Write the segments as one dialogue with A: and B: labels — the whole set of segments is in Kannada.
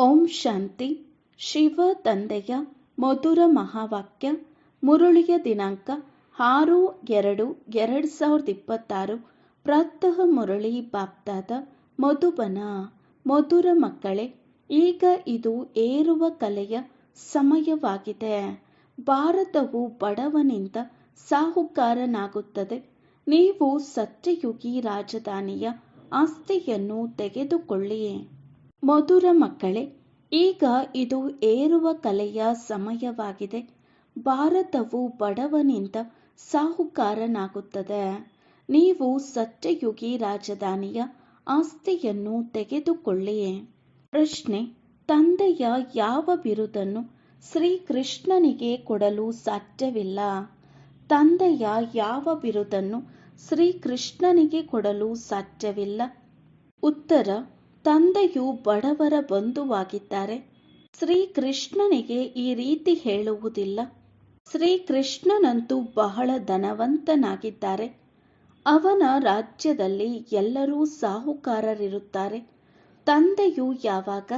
A: ಓಂ ಶಾಂತಿ. ಶಿವ ತಂದೆಯ ಮಧುರ ಮಹಾವಾಕ್ಯ. ಮುರುಳಿಯ ದಿನಾಂಕ 6/2/2026. ಪ್ರಾತಃ ಮುರಳಿ ಬಾಪ್ದಾದ ಮಧುಬನ. ಮಧುರ ಮಕ್ಕಳೇ, ಈಗ ಇದು ಏರುವ ಕಲೆಯ ಸಮಯವಾಗಿದೆ. ಭಾರತವು ಬಡವನಿಂದ ಸಾಹುಕಾರನಾಗುತ್ತದೆ. ನೀವು ಸತ್ಯಯುಗಿ ರಾಜಧಾನಿಯ ಆಸ್ತಿಯನ್ನು ತೆಗೆದುಕೊಳ್ಳಿ. ಮಧುರ ಮಕ್ಕಳೇ, ಈಗ ಇದು ಏರುವ ಕಲೆಯ ಸಮಯವಾಗಿದೆ. ಭಾರತವು ಬಡವನಿಂದ ಸಾಹುಕಾರನಾಗುತ್ತದೆ. ನೀವು ಸತ್ಯಯುಗಿ ರಾಜಧಾನಿಯ ಆಸ್ತಿಯನ್ನು ತೆಗೆದುಕೊಳ್ಳಿ. ಪ್ರಶ್ನೆ: ತಂದೆಯ ಯಾವ ಬಿರುದನ್ನು ಶ್ರೀಕೃಷ್ಣನಿಗೆ ಕೊಡಲು ಸಾಧ್ಯವಿಲ್ಲ? ತಂದೆಯ ಯಾವ ಬಿರುದನ್ನು ಶ್ರೀಕೃಷ್ಣನಿಗೆ ಕೊಡಲು ಸಾಧ್ಯವಿಲ್ಲ? ಉತ್ತರ: ತಂದೆಯು ಬಡವರ ಬಂಧುವಾಗಿದ್ದಾರೆ. ಶ್ರೀಕೃಷ್ಣನಿಗೆ ಈ ರೀತಿ ಹೇಳುವುದಿಲ್ಲ. ಶ್ರೀಕೃಷ್ಣನಂತೂ ಬಹಳ ಧನವಂತನಾಗಿದ್ದಾರೆ. ಅವನ ರಾಜ್ಯದಲ್ಲಿ ಎಲ್ಲರೂ ಸಾಹುಕಾರರಿರುತ್ತಾರೆ. ತಂದೆಯು ಯಾವಾಗ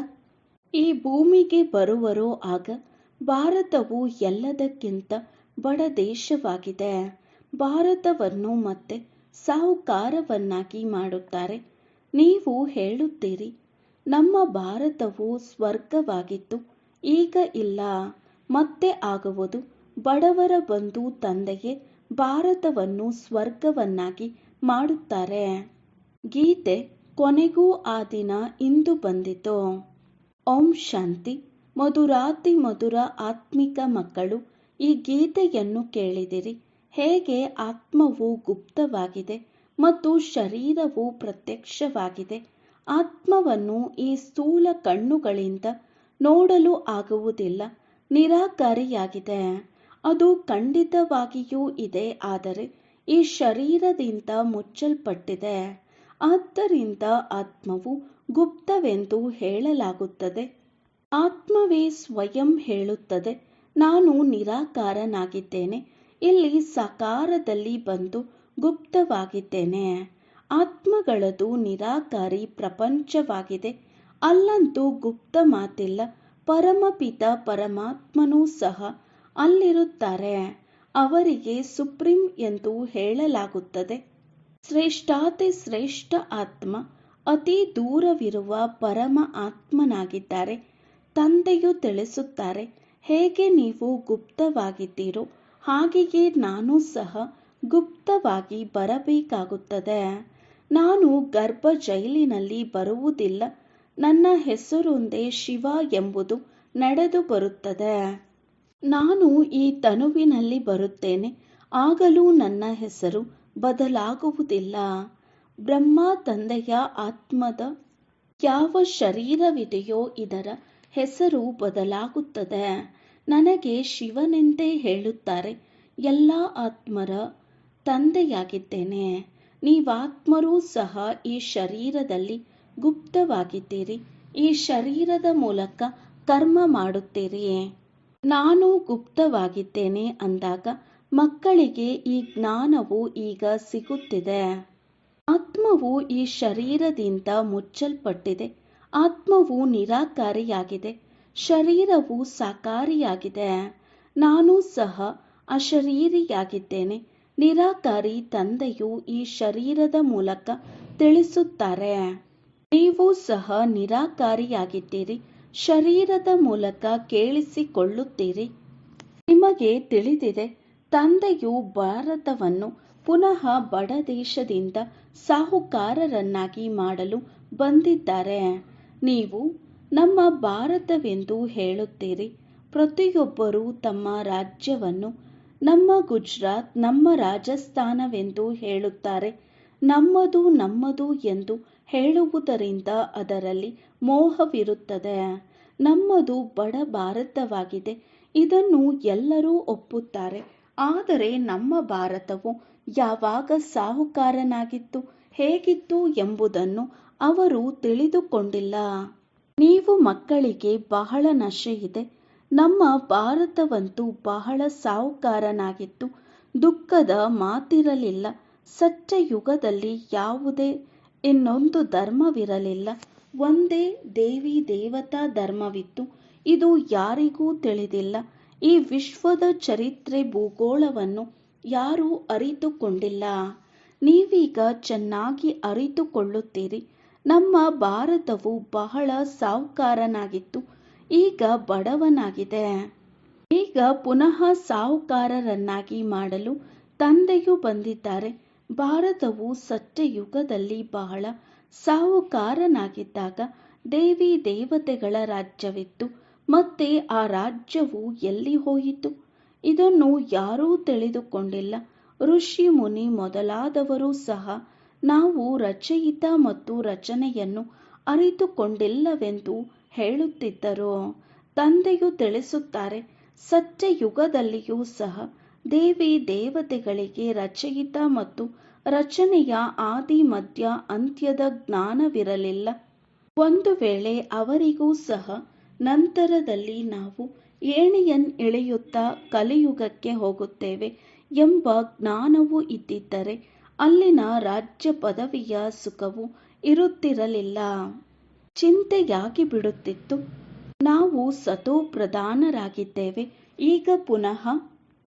A: ಈ ಭೂಮಿಗೆ ಬರುವರೋ ಆಗ ಭಾರತವು ಎಲ್ಲದಕ್ಕಿಂತ ಬಡ ದೇಶವಾಗಿದೆ. ಭಾರತವನ್ನು ಮತ್ತೆ ಸಾಹುಕಾರವನ್ನಾಗಿ ಮಾಡುತ್ತಾರೆ. ನೀವು ಹೇಳುತ್ತೀರಿ, ನಮ್ಮ ಭಾರತವು ಸ್ವರ್ಗವಾಗಿತ್ತು, ಈಗ ಇಲ್ಲ, ಮತ್ತೆ ಆಗುವುದು. ಬಡವರ ಬಂಧು ತಂದೆಯೇ ಭಾರತವನ್ನು ಸ್ವರ್ಗವನ್ನಾಗಿ ಮಾಡುತ್ತಾರೆ. ಗೀತೆ: ಕೊನೆಗೂ ಆ ದಿನ ಇಂದು ಬಂದಿತು. ಓಂ ಶಾಂತಿ. ಮಧುರಾತಿ ಮಧುರ ಆತ್ಮಿಕ ಮಕ್ಕಳು, ಈ ಗೀತೆಯನ್ನು ಕೇಳಿದಿರಿ. ಹೇಗೆ ಆತ್ಮವು ಗುಪ್ತವಾಗಿದೆ ಮತ್ತು ಶರೀರವು ಪ್ರತ್ಯಕ್ಷವಾಗಿದೆ. ಆತ್ಮವನ್ನು ಈ ಸ್ಥೂಲ ಕಣ್ಣುಗಳಿಂದ ನೋಡಲು ಆಗುವುದಿಲ್ಲ, ನಿರಾಕಾರಿಯಾಗಿದೆ. ಅದು ಖಂಡಿತವಾಗಿಯೂ ಇದೆ, ಆದರೆ ಈ ಶರೀರದಿಂದ ಮುಚ್ಚಲ್ಪಟ್ಟಿದೆ. ಆದ್ದರಿಂದ ಆತ್ಮವು ಗುಪ್ತವೆಂದು ಹೇಳಲಾಗುತ್ತದೆ. ಆತ್ಮವೇ ಸ್ವಯಂ ಹೇಳುತ್ತದೆ, ನಾನು ನಿರಾಕಾರನಾಗಿದ್ದೇನೆ, ಇಲ್ಲಿ ಸಾಕಾರದಲ್ಲಿ ಬಂದು ಗುಪ್ತವಾಗಿದ್ದೇನೆ. ಆತ್ಮಗಳದು ನಿರಾಕಾರಿ ಪ್ರಪಂಚವಾಗಿದೆ. ಅಲ್ಲಂತೂ ಗುಪ್ತ ಮಾತಿಲ್ಲ. ಪರಮಪಿತ ಪರಮಾತ್ಮನೂ ಸಹ ಅಲ್ಲಿರುತ್ತಾರೆ. ಅವರಿಗೆ ಸುಪ್ರೀಂ ಎಂದು ಹೇಳಲಾಗುತ್ತದೆ. ಶ್ರೇಷ್ಠಾತಿ ಶ್ರೇಷ್ಠ ಆತ್ಮ ಅತಿ ದೂರವಿರುವ ಪರಮ ಆತ್ಮನಾಗಿದ್ದಾರೆ. ತಂದೆಯು ತಿಳಿಸುತ್ತಾರೆ, ಹೇಗೆ ನೀವು ಗುಪ್ತವಾಗಿದ್ದೀರೋ ಹಾಗೆಯೇ ನಾನು ಸಹ ಗುಪ್ತವಾಗಿ ಬರಬೇಕಾಗುತ್ತದೆ. ನಾನು ಗರ್ಭ ಜೈಲಿನಲ್ಲಿ ಬರುವುದಿಲ್ಲ. ನನ್ನ ಹೆಸರೊಂದೇ ಶಿವ ಎಂಬುದು ನಡೆದು ಬರುತ್ತದೆ. ನಾನು ಈ ತನುವಿನಲ್ಲಿ ಬರುತ್ತೇನೆ, ಆಗಲೂ ನನ್ನ ಹೆಸರು ಬದಲಾಗುವುದಿಲ್ಲ. ಬ್ರಹ್ಮ ತಂದೆಯ ಆತ್ಮದ ಯಾವ ಶರೀರವಿದೆಯೋ ಇದರ ಹೆಸರು ಬದಲಾಗುತ್ತದೆ. ನನಗೆ ಶಿವನೆಂದೇ ಹೇಳುತ್ತಾರೆ. ಎಲ್ಲ ಆತ್ಮರ ತಂದೆಯಾಗಿದ್ದೇನೆ. ನೀವಾತ್ಮರೂ ಸಹ ಈ ಶರೀರದಲ್ಲಿ ಗುಪ್ತವಾಗಿದ್ದೀರಿ. ಈ ಶರೀರದ ಮೂಲಕ ಕರ್ಮ ಮಾಡುತ್ತೀರಿ. ನಾನು ಗುಪ್ತವಾಗಿದ್ದೇನೆ ಅಂದಾಗ ಮಕ್ಕಳಿಗೆ ಈ ಜ್ಞಾನವು ಈಗ ಸಿಗುತ್ತಿದೆ. ಆತ್ಮವು ಈ ಶರೀರದಿಂದ ಮುಚ್ಚಲ್ಪಟ್ಟಿದೆ. ಆತ್ಮವು ನಿರಾಕಾರಿಯಾಗಿದೆ, ಶರೀರವು ಸಾಕಾರಿಯಾಗಿದೆ. ನಾನು ಸಹ ಅಶರೀರಿಯಾಗಿದ್ದೇನೆ. ನಿರಾಕಾರಿ ತಂದೆಯು ಈ ಶರೀರದ ಮೂಲಕ ತಿಳಿಸುತ್ತಾರೆ. ನೀವು ಸಹ ನಿರಾಕಾರಿಯಾಗಿದ್ದೀರಿ, ಶರೀರದ ಮೂಲಕ ಕೇಳಿಸಿಕೊಳ್ಳುತ್ತೀರಿ. ನಿಮಗೆ ತಿಳಿದಿದೆ, ತಂದೆಯು ಭಾರತವನ್ನು ಪುನಃ ಬಡ ದೇಶದಿಂದ ಸಾಹುಕಾರರನ್ನಾಗಿ ಮಾಡಲು ಬಂದಿದ್ದಾರೆ. ನೀವು ನಮ್ಮ ಭಾರತವೆಂದು ಹೇಳುತ್ತೀರಿ. ಪ್ರತಿಯೊಬ್ಬರೂ ತಮ್ಮ ರಾಜ್ಯವನ್ನು ನಮ್ಮ ಗುಜರಾತ್, ನಮ್ಮ ರಾಜಸ್ಥಾನವೆಂದು ಹೇಳುತ್ತಾರೆ. ನಮ್ಮದು ನಮ್ಮದು ಎಂದು ಹೇಳುವುದರಿಂದ ಅದರಲ್ಲಿ ಮೋಹವಿರುತ್ತದೆ. ನಮ್ಮದು ಬಡ ಭಾರತವಾಗಿದೆ, ಇದನ್ನು ಎಲ್ಲರೂ ಒಪ್ಪುತ್ತಾರೆ. ಆದರೆ ನಮ್ಮ ಭಾರತವು ಯಾವಾಗ ಸಾಹುಕಾರನಾಗಿತ್ತು, ಹೇಗಿತ್ತು ಎಂಬುದನ್ನು ಅವರು ತಿಳಿದುಕೊಂಡಿಲ್ಲ. ನೀವು ಮಕ್ಕಳಿಗೆ ಬಹಳ ನಶೆ ಇದೆ. ನಮ್ಮ ಭಾರತವಂತೂ ಬಹಳ ಸಾಹುಕಾರನಾಗಿತ್ತು. ದುಃಖದ ಮಾತಿರಲಿಲ್ಲ. ಸತ್ಯಯುಗದಲ್ಲಿ ಯಾವುದೇ ಇನ್ನೊಂದು ಧರ್ಮವಿರಲಿಲ್ಲ. ಒಂದೇ ದೇವಿ ದೇವತಾ ಧರ್ಮವಿತ್ತು. ಇದು ಯಾರಿಗೂ ತಿಳಿದಿಲ್ಲ. ಈ ವಿಶ್ವದ ಚರಿತ್ರೆ ಭೂಗೋಳವನ್ನು ಯಾರೂ ಅರಿತುಕೊಂಡಿಲ್ಲ. ನೀವೀಗ ಚೆನ್ನಾಗಿ ಅರಿತುಕೊಳ್ಳುತ್ತೀರಿ. ನಮ್ಮ ಭಾರತವು ಬಹಳ ಸಾಹುಕಾರನಾಗಿತ್ತು, ಈಗ ಬಡವನಾಗಿದೆ. ಈಗ ಪುನಃ ಸಾಹುಕಾರರನ್ನಾಗಿ ಮಾಡಲು ತಂದೆಯು ಬಂದಿದ್ದಾರೆ. ಭಾರತವು ಸತ್ಯಯುಗದಲ್ಲಿ ಬಹಳ ಸಾಹುಕಾರನಾಗಿದ್ದಾಗ ದೇವಿ ದೇವತೆಗಳ ರಾಜ್ಯವಿತ್ತು. ಮತ್ತೆ ಆ ರಾಜ್ಯವು ಎಲ್ಲಿ ಹೋಯಿತು? ಇದನ್ನು ಯಾರೂ ತಿಳಿದುಕೊಂಡಿಲ್ಲ. ಋಷಿ ಮುನಿ ಮೊದಲಾದವರು ಸಹ ನಾವು ರಚಯಿತ ಮತ್ತು ರಚನೆಯನ್ನು ಅರಿತುಕೊಂಡಿಲ್ಲವೆಂದು ಹೇಳುತ್ತಿದ್ದರು. ತಂದೆಯು ತಿಳಿಸುತ್ತಾರೆ, ಸತ್ಯಯುಗದಲ್ಲಿಯೂ ಸಹ ದೇವಿ ದೇವತೆಗಳಿಗೆ ರಚಯಿತ ಮತ್ತು ರಚನೆಯ ಆದಿ ಮಧ್ಯ ಅಂತ್ಯದ ಜ್ಞಾನವಿರಲಿಲ್ಲ. ಒಂದು ವೇಳೆ ಅವರಿಗೂ ಸಹ ನಂತರದಲ್ಲಿ ನಾವು ಏಣಿಯನ್ನು ಇಳಿಯುತ್ತಾ ಕಲಿಯುಗಕ್ಕೆ ಹೋಗುತ್ತೇವೆ ಎಂಬ ಜ್ಞಾನವು ಇದ್ದಿದ್ದರೆ ಅಲ್ಲಿನ ರಾಜ್ಯ ಪದವಿಯ ಸುಖವು ಇರುತ್ತಿರಲಿಲ್ಲ. ಚಿಂತೆಯಾಗಿ ಬಿಡುತ್ತಿತ್ತು. ನಾವು ಸತೋಪ್ರಧಾನರಾಗಿದ್ದೇವೆ, ಈಗ ಪುನಃ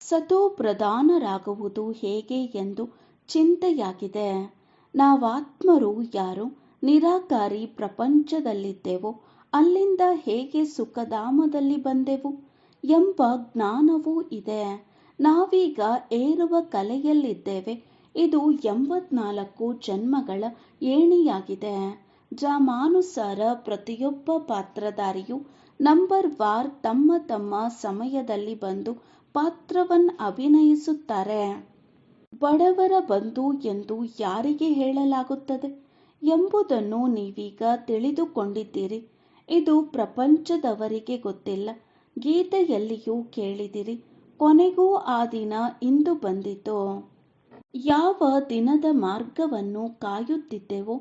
A: ಸತೋಪ್ರಧಾನರಾಗುವುದು ಹೇಗೆ ಎಂದು ಚಿಂತೆಯಾಗಿದೆ. ನಾವಾತ್ಮರು ಯಾರು ನಿರಾಕಾರಿ ಪ್ರಪಂಚದಲ್ಲಿದ್ದೆವೋ ಅಲ್ಲಿಂದ ಹೇಗೆ ಸುಖಧಾಮದಲ್ಲಿ ಬಂದೆವು ಎಂಬ ಜ್ಞಾನವೂ ಇದೆ. ನಾವೀಗ ಏರುವ ಕಲೆಯಲ್ಲಿದ್ದೇವೆ. ಇದು 84 ಜನ್ಮಗಳ ಏಣಿಯಾಗಿದೆ. ಜಾಮಾನುಸಾರ ಪ್ರತಿಯೊಬ್ಬ ಪಾತ್ರಧಾರಿಯು ನಂಬರ್ ವಾರ್ ತಮ್ಮ ತಮ್ಮ ಸಮಯದಲ್ಲಿ ಬಂದು ಪಾತ್ರವನ್ನು ಅಭಿನಯಿಸುತ್ತಾರೆ. ಬಡವರ ಬಂಧು ಎಂದು ಯಾರಿಗೆ ಹೇಳಲಾಗುತ್ತದೆ ಎಂಬುದನ್ನು ನೀವೀಗ ತಿಳಿದುಕೊಂಡಿದ್ದೀರಿ. ಇದು ಪ್ರಪಂಚದವರಿಗೆ ಗೊತ್ತಿಲ್ಲ. ಗೀತೆಯಲ್ಲಿಯೂ ಕೇಳಿದಿರಿ, ಕೊನೆಗೂ ಆ ದಿನ ಇಂದು ಬಂದಿತು. ಯಾವ ದಿನದ ಮಾರ್ಗವನ್ನು ಕಾಯುತ್ತಿದ್ದೆವೋ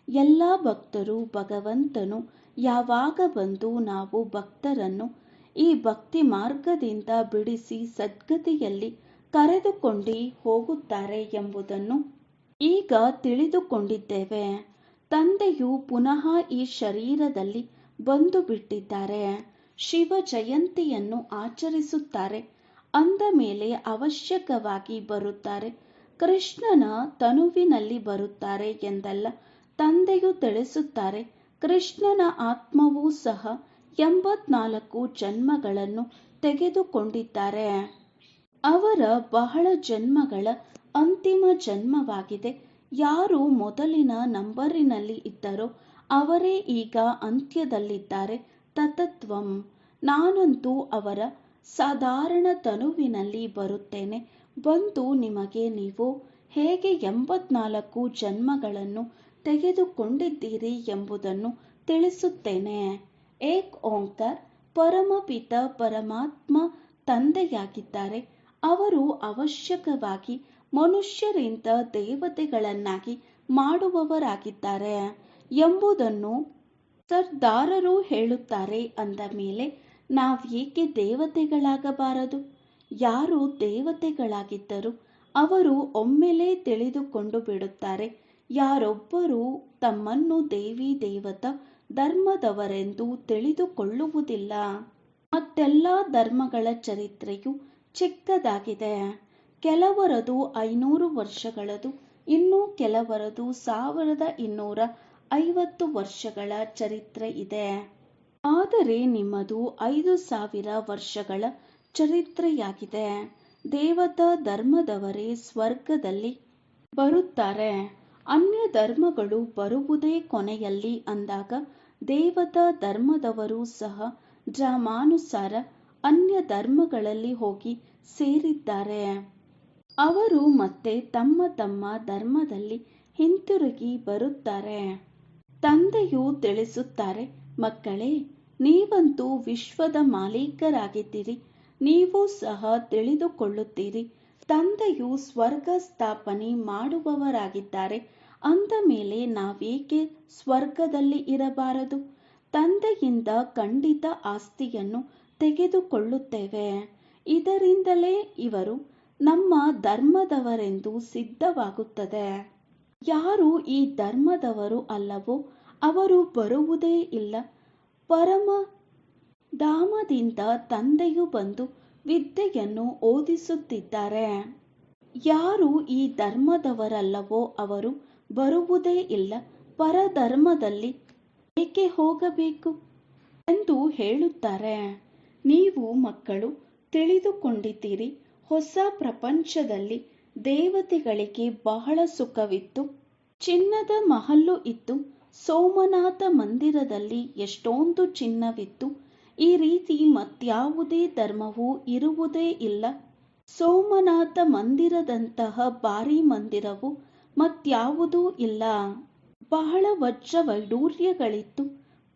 A: ಎಲ್ಲ ಭಕ್ತರು ಭಗವಂತನು ಯಾವಾಗ ಬಂದು ನಾವು ಭಕ್ತರನ್ನು ಈ ಭಕ್ತಿ ಮಾರ್ಗದಿಂದ ಬಿಡಿಸಿ ಸದ್ಗತಿಯಲ್ಲಿ ಕರೆದುಕೊಂಡು ಹೋಗುತ್ತಾರೆ ಎಂಬುದನ್ನು ಈಗ ತಿಳಿದುಕೊಂಡಿದ್ದೇವೆ. ತಂದೆಯು ಪುನಃ ಈ ಶರೀರದಲ್ಲಿ ಬಂದು ಬಿಟ್ಟಿದ್ದಾರೆ. ಶಿವ ಜಯಂತಿಯನ್ನು ಆಚರಿಸುತ್ತಾರೆ. ಅಂದ ಮೇಲೆ ಅವಶ್ಯಕವಾಗಿ ಬರುತ್ತಾರೆ. ಕೃಷ್ಣನ ತನುವಿನಲ್ಲಿ ಬರುತ್ತಾರೆ ಎಂದಲ್ಲ. ತಂದೆಯು ತಿಳಿಸುತ್ತಾರೆ, ಕೃಷ್ಣನ ಆತ್ಮವೂ ಸಹ 84 ಜನ್ಮಗಳನ್ನು ತೆಗೆದುಕೊಂಡಿದ್ದಾರೆ. ಅವರ ಬಹಳ ಜನ್ಮಗಳ ಅಂತಿಮ ಜನ್ಮವಾಗಿದೆ. ಯಾರು ಮೊದಲಿನ ನಂಬರಿನಲ್ಲಿ ಇದ್ದರೋ ಅವರೇ ಈಗ ಅಂತ್ಯದಲ್ಲಿದ್ದಾರೆ. ತತತ್ವಂ. ನಾನಂತೂ ಅವರ ಸಾಧಾರಣ ತನುವಿನಲ್ಲಿ ಬರುತ್ತೇನೆ. ಬಂದು ನಿಮಗೆ ನೀವು ಹೇಗೆ 84 ಜನ್ಮಗಳನ್ನು ತೆಗೆದುಕೊಂಡಿದ್ದೀರಿ ಎಂಬುದನ್ನು ತಿಳಿಸುತ್ತೇನೆ. ಏಕ್ ಓಂಕಾರ ಪರಮಪಿತ ಪರಮಾತ್ಮ ತಂದೆಯಾಗಿದ್ದಾರೆ. ಅವರು ಅವಶ್ಯಕವಾಗಿ ಮನುಷ್ಯರಿಂದ ದೇವತೆಗಳನ್ನಾಗಿ ಮಾಡುವವರಾಗಿದ್ದಾರೆ ಎಂಬುದನ್ನು ಸರ್ದಾರರು ಹೇಳುತ್ತಾರೆ. ಅಂದ ಮೇಲೆ ನಾವೇಕೆ ದೇವತೆಗಳಾಗಬಾರದು? ಯಾರು ದೇವತೆಗಳಾಗಿದ್ದರು ಅವರು ಒಮ್ಮೆಲೇ ತಿಳಿದುಕೊಂಡು ಬಿಡುತ್ತಾರೆ. ಯಾರೊಬ್ಬರೂ ತಮ್ಮನ್ನು ದೇವಿ ದೇವತಾ ಧರ್ಮದವರೆಂದು ತಿಳಿದುಕೊಳ್ಳುವುದಿಲ್ಲ. ಮತ್ತೆಲ್ಲ ಧರ್ಮಗಳ ಚರಿತ್ರೆಯು ಚಿಕ್ಕದಾಗಿದೆ. ಕೆಲವರದು 500 ವರ್ಷಗಳದು, ಇನ್ನು ಕೆಲವರದು 1250 ವರ್ಷಗಳ ಚರಿತ್ರೆ ಇದೆ. ಆದರೆ ನಿಮ್ಮದು 5000 ವರ್ಷಗಳ ಚರಿತ್ರೆಯಾಗಿದೆ. ದೇವತಾ ಧರ್ಮದವರೇ ಸ್ವರ್ಗದಲ್ಲಿ ಬರುತ್ತಾರೆ. ಅನ್ಯ ಧರ್ಮಗಳು ಬರುವುದೇ ಕೊನೆಯಲ್ಲಿ ಅಂದಾಗ ದೇವತಾ ಧರ್ಮದವರೂ ಸಹ ಜಾಮಾನುಸಾರ ಅನ್ಯ ಧರ್ಮಗಳಲ್ಲಿ ಹೋಗಿ ಸೇರಿದ್ದಾರೆ. ಅವರು ಮತ್ತೆ ತಮ್ಮ ತಮ್ಮ ಧರ್ಮದಲ್ಲಿ ಹಿಂತಿರುಗಿ ಬರುತ್ತಾರೆ. ತಂದೆಯು ತಿಳಿಸುತ್ತಾರೆ, ಮಕ್ಕಳೇ, ನೀವಂತೂ ವಿಶ್ವದ ಮಾಲೀಕರಾಗಿದ್ದೀರಿ. ನೀವು ಸಹ ತಿಳಿದುಕೊಳ್ಳುತ್ತೀರಿ, ತಂದೆಯು ಸ್ವರ್ಗ ಸ್ಥಾಪನೆ ಮಾಡುವವರಾಗಿದ್ದಾರೆ. ಅಂದ ಮೇಲೆ ನಾವೇಕೆ ಸ್ವರ್ಗದಲ್ಲಿ ಇರಬಾರದು? ತಂದೆಯಿಂದ ಖಂಡಿತ ಆಸ್ತಿಯನ್ನು ತೆಗೆದುಕೊಳ್ಳುತ್ತೇವೆ. ಇದರಿಂದಲೇ ಇವರು ನಮ್ಮ ಧರ್ಮದವರೆಂದು ಸಿದ್ಧವಾಗುತ್ತದೆ. ಯಾರು ಈ ಧರ್ಮದವರು ಅಲ್ಲವೋ ಅವರು ಬರುವುದೇ ಇಲ್ಲ. ಪರಮ ಧಾಮದಿಂದ ತಂದೆಯು ಬಂದು ವಿದ್ಯೆಯನ್ನು ಓದಿಸುತ್ತಿದ್ದಾರೆ. ಯಾರು ಈ ಧರ್ಮದವರಲ್ಲವೋ ಅವರು ಬರುವುದೇ ಇಲ್ಲ. ಪರಧರ್ಮದಲ್ಲಿ ಏಕೆ ಹೋಗಬೇಕು ಎಂದು ಹೇಳುತ್ತಾರೆ. ನೀವು ಮಕ್ಕಳು ತಿಳಿದುಕೊಂಡಿದ್ದೀರಿ, ಹೊಸ ಪ್ರಪಂಚದಲ್ಲಿ ದೇವತೆಗಳಿಗೆ ಬಹಳ ಸುಖವಿತ್ತು, ಚಿನ್ನದ ಮಹಲ್ಲು ಇತ್ತು, ಸೋಮನಾಥ ಮಂದಿರದಲ್ಲಿ ಎಷ್ಟೊಂದು ಚಿನ್ನವಿತ್ತು. ಈ ರೀತಿ ಮತ್ಯಾವುದೇ ಧರ್ಮವೂ ಇರುವುದೇ ಇಲ್ಲ. ಸೋಮನಾಥ ಮಂದಿರದಂತಹ ಭಾರೀ ಮಂದಿರವು ಮತ್ಯಾವುದೂ ಇಲ್ಲ. ಬಹಳ ವಜ್ರ ವೈಡೂರ್ಯಗಳಿತ್ತು.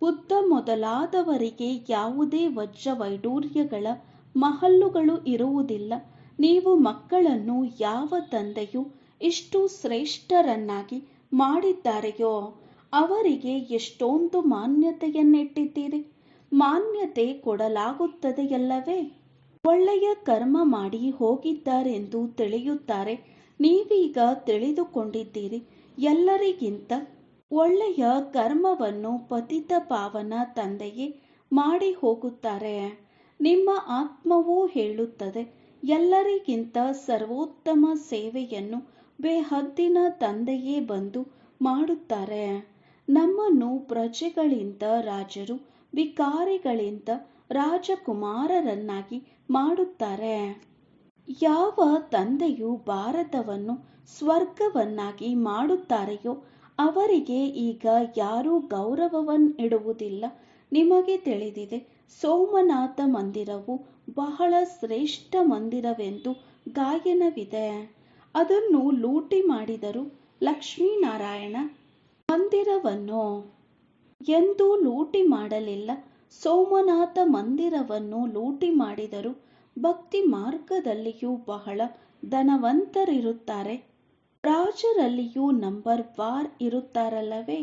A: ಬುದ್ಧ ಮೊದಲಾದವರಿಗೆ ಯಾವುದೇ ವಜ್ರ ವೈಡೂರ್ಯಗಳ ಮಹಲ್ಲುಗಳು ಇರುವುದಿಲ್ಲ. ನೀವು ಮಕ್ಕಳನ್ನು ಯಾವ ತಂದೆಯು ಇಷ್ಟು ಶ್ರೇಷ್ಠರನ್ನಾಗಿ ಮಾಡಿದ್ದಾರೆಯೋ ಅವರಿಗೆ ಎಷ್ಟೊಂದು ಮಾನ್ಯತೆಯನ್ನಿಟ್ಟಿದ್ದೀರಿ. ಮಾನ್ಯತೆ ಕೊಡಲಾಗುತ್ತದೆಯಲ್ಲವೇ? ಒಳ್ಳೆಯ ಕರ್ಮ ಮಾಡಿ ಹೋಗಿದ್ದಾರೆಂದು ತಿಳಿಯುತ್ತಾರೆ. ನೀವೀಗ ತಿಳಿದುಕೊಂಡಿದ್ದೀರಿ, ಎಲ್ಲರಿಗಿಂತ ಒಳ್ಳೆಯ ಕರ್ಮವನ್ನು ಪತಿತ ಪಾವನ ತಂದೆಯೇ ಮಾಡಿ ಹೋಗುತ್ತಾರೆ. ನಿಮ್ಮ ಆತ್ಮವೂ ಹೇಳುತ್ತದೆ, ಎಲ್ಲರಿಗಿಂತ ಸರ್ವೋತ್ತಮ ಸೇವೆಯನ್ನು ಬೇಹದ್ದಿನ ತಂದೆಯೇ ಬಂದು ಮಾಡುತ್ತಾರೆ. ನಮ್ಮನ್ನು ಪ್ರಜೆಗಳಿಂದ ರಾಜರು, ವಿಕಾರಿಗಳಿಂದ ರಾಜಕುಮಾರರನ್ನಾಗಿ ಮಾಡುತ್ತಾರೆ. ಯಾವ ತಂದೆಯು ಭಾರತವನ್ನು ಸ್ವರ್ಗವನ್ನಾಗಿ ಮಾಡುತ್ತಾರೆಯೋ ಅವರಿಗೆ ಈಗ ಯಾರೂ ಗೌರವವನ್ನಿಡುವುದಿಲ್ಲ. ನಿಮಗೆ ತಿಳಿದಿದೆ, ಸೋಮನಾಥ ಮಂದಿರವು ಬಹಳ ಶ್ರೇಷ್ಠ ಮಂದಿರವೆಂದು ಗಾಯನವಿದೆ. ಅದನ್ನು ಲೂಟಿ ಮಾಡಿದರು. ಲಕ್ಷ್ಮೀನಾರಾಯಣ ಮಂದಿರವನ್ನು ಎಂದೂ ಲೂಟಿ ಮಾಡಲಿಲ್ಲ. ಸೋಮನಾಥ ಮಂದಿರವನ್ನು ಲೂಟಿ ಮಾಡಿದರು. ಭಕ್ತಿ ಮಾರ್ಗದಲ್ಲಿಯೂ ಬಹಳ ಧನವಂತರಿರುತ್ತಾರೆ. ರಾಜರಲ್ಲಿಯೂ ನಂಬರ್ ವಾರ್ ಇರುತ್ತಾರಲ್ಲವೇ?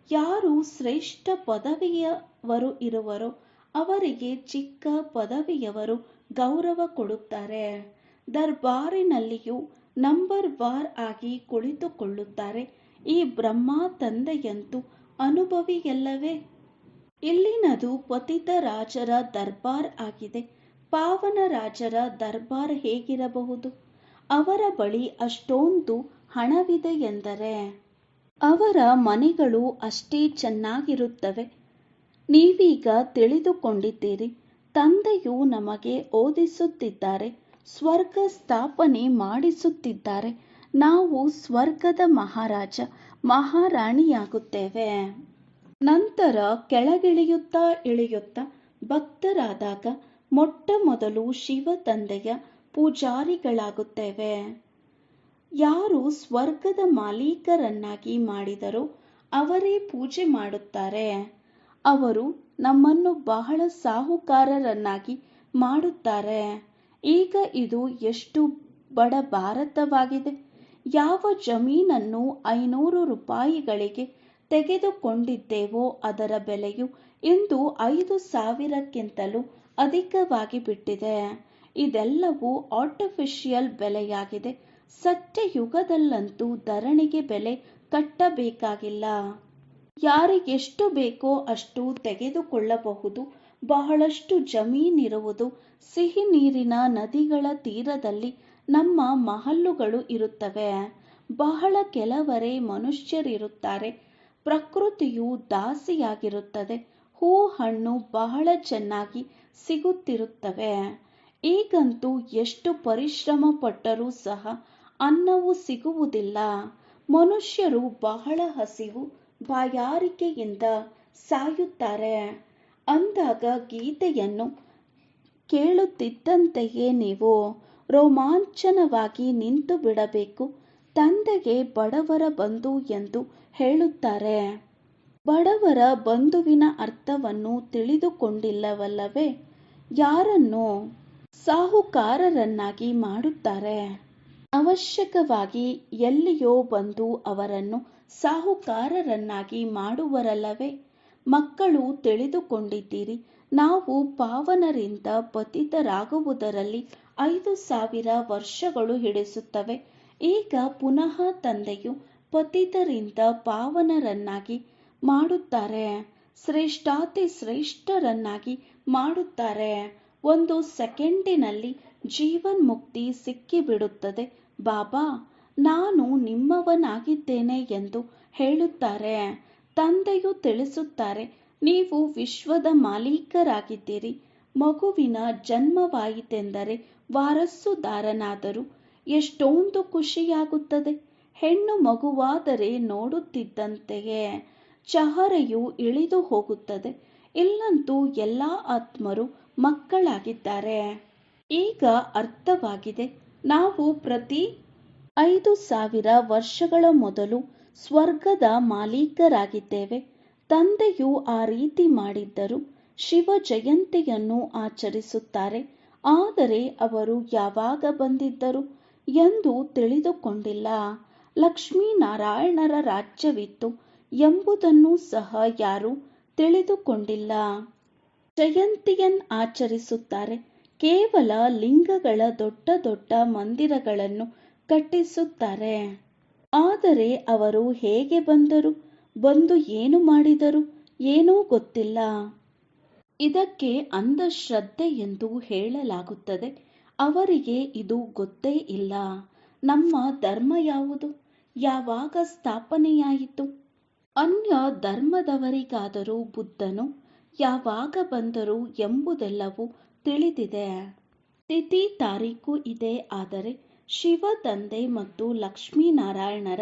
A: ಯಾರು ಶ್ರೇಷ್ಠ ಪದವಿಯವರು ಇರುವರೋ ಅವರಿಗೆ ಚಿಕ್ಕ ಪದವಿಯವರು ಗೌರವ ಕೊಡುತ್ತಾರೆ. ದರ್ಬಾರಿನಲ್ಲಿಯೂ ನಂಬರ್ ವಾರ್ ಆಗಿ ಕುಳಿತುಕೊಳ್ಳುತ್ತಾರೆ. ಈ ಬ್ರಹ್ಮ ತಂದೆಯಂತೂ ಅನುಭವಿಯಲ್ಲವೇ? ಇಲ್ಲಿನದು ಪತಿತ ರಾಜರ ದರ್ಬಾರ್ ಆಗಿದೆ. ಪಾವನ ರಾಜರ ದರ್ಬಾರ್ ಹೇಗಿರಬಹುದು? ಅವರ ಬಳಿ ಅಷ್ಟೊಂದು ಹಣವಿದೆ ಎಂದರೆ ಅವರ ಮನೆಗಳು ಅಷ್ಟೇ ಚೆನ್ನಾಗಿರುತ್ತವೆ. ನೀವೀಗ ತಿಳಿದುಕೊಂಡಿದ್ದೀರಿ, ತಂದೆಯು ನಮಗೆ ಓದಿಸುತ್ತಿದ್ದಾರೆ, ಸ್ವರ್ಗ ಸ್ಥಾಪನೆ ಮಾಡಿಸುತ್ತಿದ್ದಾರೆ. ನಾವು ಸ್ವರ್ಗದ ಮಹಾರಾಜ ಮಹಾರಾಣಿಯಾಗುತ್ತೇವೆ. ನಂತರ ಕೆಳಗಿಳಿಯುತ್ತಾ ಇಳಿಯುತ್ತಾ ಭಕ್ತರಾದಾಗ ಮೊಟ್ಟ ಮೊದಲು ಶಿವ ತಂದೆಯ ಪೂಜಾರಿಗಳಾಗುತ್ತೇವೆ. ಯಾರು ಸ್ವರ್ಗದ ಮಾಲೀಕರನ್ನಾಗಿ ಮಾಡಿದರೋ ಅವರೇ ಪೂಜೆ ಮಾಡುತ್ತಾರೆ. ಅವರು ನಮ್ಮನ್ನು ಬಹಳ ಸಾಹುಕಾರರನ್ನಾಗಿ ಮಾಡುತ್ತಾರೆ. ಈಗ ಇದು ಎಷ್ಟು ಬಡ ಭಾರತವಾಗಿದೆ. ಯಾವ ಜಮೀನನ್ನು 500 ರೂಪಾಯಿಗಳಿಗೆ ತೆಗೆದುಕೊಂಡಿದ್ದೇವೋ ಅದರ ಬೆಲೆಯು ಇಂದು 5,000ಕ್ಕಿಂತಲೂ ಅಧಿಕವಾಗಿ ಬಿಟ್ಟಿದೆ. ಇದೆಲ್ಲವೂ ಆರ್ಟಿಫಿಷಿಯಲ್ ಬೆಲೆಯಾಗಿದೆ. ಸತ್ಯಯುಗದಲ್ಲಂತೂ ಧರಣಿಗೆ ಬೆಲೆ ಕಟ್ಟಬೇಕಾಗಿಲ್ಲ. ಯಾರಿಗೆಷ್ಟು ಬೇಕೋ ಅಷ್ಟು ತೆಗೆದುಕೊಳ್ಳಬಹುದು. ಬಹಳಷ್ಟು ಜಮೀನಿರುವುದು. ಸಿಹಿ ನೀರಿನ ನದಿಗಳ ತೀರದಲ್ಲಿ ನಮ್ಮ ಮಹಲ್ಲುಗಳು ಇರುತ್ತವೆ. ಬಹಳ ಕೆಲವರೇ ಮನುಷ್ಯರಿರುತ್ತಾರೆ. ಪ್ರಕೃತಿಯು ದಾಸಿಯಾಗಿರುತ್ತದೆ. ಹೂ ಹಣ್ಣು ಬಹಳ ಚೆನ್ನಾಗಿ ಸಿಗುತ್ತಿರುತ್ತವೆ. ಈಗಂತೂ ಎಷ್ಟು ಪರಿಶ್ರಮ ಪಟ್ಟರೂ ಸಹ ಅನ್ನವು ಸಿಗುವುದಿಲ್ಲ. ಮನುಷ್ಯರು ಬಹಳ ಹಸಿವು ಬಾಯಾರಿಕೆಯಿಂದ ಸಾಯುತ್ತಾರೆ. ಅಂದಾಗ ಗೀತೆಯನ್ನು ಕೇಳುತ್ತಿದ್ದಂತೆಯೇ ನೀವು ರೋಮಾಂಚನವಾಗಿ ನಿಂತು ಬಿಡಬೇಕು. ತಂದೆಗೆ ಬಡವರ ಬಂಧು ಎಂದು ಹೇಳುತ್ತಾರೆ. ಬಡವರ ಬಂಧುವಿನ ಅರ್ಥವನ್ನು ತಿಳಿದುಕೊಂಡಿಲ್ಲವಲ್ಲವೇ? ಯಾರನ್ನು ಸಾಹುಕಾರರನ್ನಾಗಿ ಮಾಡುತ್ತಾರೆ? ಅವಶ್ಯಕವಾಗಿ ಎಲ್ಲಿಯೋ ಬಂದು ಅವರನ್ನು ಸಾಹುಕಾರರನ್ನಾಗಿ ಮಾಡುವರಲ್ಲವೇ? ಮಕ್ಕಳು ತಿಳಿದುಕೊಂಡಿದ್ದೀರಿ, ನಾವು ಪಾವನರಿಂದ ಪತಿತರಾಗುವುದರಲ್ಲಿ 5,000 ವರ್ಷಗಳು ಹಿಡಿಸುತ್ತವೆ. ಈಗ ಪುನಃ ತಂದೆಯು ಪತಿತರಿಂದ ಪಾವನರನ್ನಾಗಿ ಮಾಡುತ್ತಾರೆ, ಶ್ರೇಷ್ಠಾತಿ ಶ್ರೇಷ್ಠರನ್ನಾಗಿ ಮಾಡುತ್ತಾರೆ. ಒಂದು ಸೆಕೆಂಡಿನಲ್ಲಿ ಜೀವನ್ಮುಕ್ತಿ ಸಿಕ್ಕಿಬಿಡುತ್ತದೆ. ಬಾಬಾ, ನಾನು ನಿಮ್ಮವನಾಗಿದ್ದೇನೆ ಎಂದು ಹೇಳುತ್ತಾರೆ. ತಂದೆಯು ತಿಳಿಸುತ್ತಾರೆ, ನೀವು ವಿಶ್ವದ ಮಾಲೀಕರಾಗಿದ್ದೀರಿ. ಮಗುವಿನ ಜನ್ಮವಾಯಿತೆಂದರೆ ವಾರಸುದಾರನಾದರೂ ಎಷ್ಟೊಂದು ಖುಷಿಯಾಗುತ್ತದೆ. ಹೆಣ್ಣು ಮಗುವಾದರೆ ನೋಡುತ್ತಿದ್ದಂತೆಯೇ ಚಹರೆಯು ಇಳಿದು ಹೋಗುತ್ತದೆ. ಇಲ್ಲಂತೂ ಎಲ್ಲ ಆತ್ಮರು ಮಕ್ಕಳಾಗಿದ್ದಾರೆ. ಈಗ ಅರ್ಥವಾಗಿದೆ. ನಾವು ಪ್ರತಿ 5000 ವರ್ಷಗಳ ಮೊದಲು ಸ್ವರ್ಗದ ಮಾಲೀಕರಾಗಿದ್ದೇವೆ. ತಂದೆಯು ಆ ರೀತಿ ಮಾಡಿದ್ದರು. ಶಿವ ಜಯಂತಿಯನ್ನು ಆಚರಿಸುತ್ತಾರೆ. ಆದರೆ ಅವರು ಯಾವಾಗ ಬಂದಿದ್ದರು ಎಂದು ತಿಳಿದುಕೊಂಡಿಲ್ಲ. ಲಕ್ಷ್ಮೀನಾರಾಯಣರ ರಾಜ್ಯವಿತ್ತು ಎಂಬುದನ್ನು ಸಹ ಯಾರೂ ತಿಳಿದುಕೊಂಡಿಲ್ಲ. ಜಯಂತಿಯನ್ನು ಆಚರಿಸುತ್ತಾರೆ. ಕೇವಲ ಲಿಂಗಗಳ ದೊಡ್ಡ ದೊಡ್ಡ ಮಂದಿರಗಳನ್ನು ಕಟ್ಟಿಸುತ್ತಾರೆ. ಆದರೆ ಅವರು ಹೇಗೆ ಬಂದರು, ಬಂದು ಏನು ಮಾಡಿದರು, ಏನೂ ಗೊತ್ತಿಲ್ಲ. ಇದಕ್ಕೆ ಅಂಧಶ್ರದ್ಧೆ ಎಂದು ಹೇಳಲಾಗುತ್ತದೆ. ಅವರಿಗೆ ಇದು ಗೊತ್ತೇ ಇಲ್ಲ. ನಮ್ಮ ಧರ್ಮ ಯಾವುದು, ಯಾವಾಗ ಸ್ಥಾಪನೆಯಾಯಿತು? ಅನ್ಯ ಧರ್ಮದವರಿಗಾದರೂ ಬುದ್ಧನು ಯಾವಾಗ ಬಂದರು ಎಂಬುದೆಲ್ಲವೂ ತಿಳಿದಿದೆ. ತಿಥಿ ತಾರೀಕು ಇದೆ. ಆದರೆ ಶಿವ ತಂದೆ ಮತ್ತು ಲಕ್ಷ್ಮೀನಾರಾಯಣರ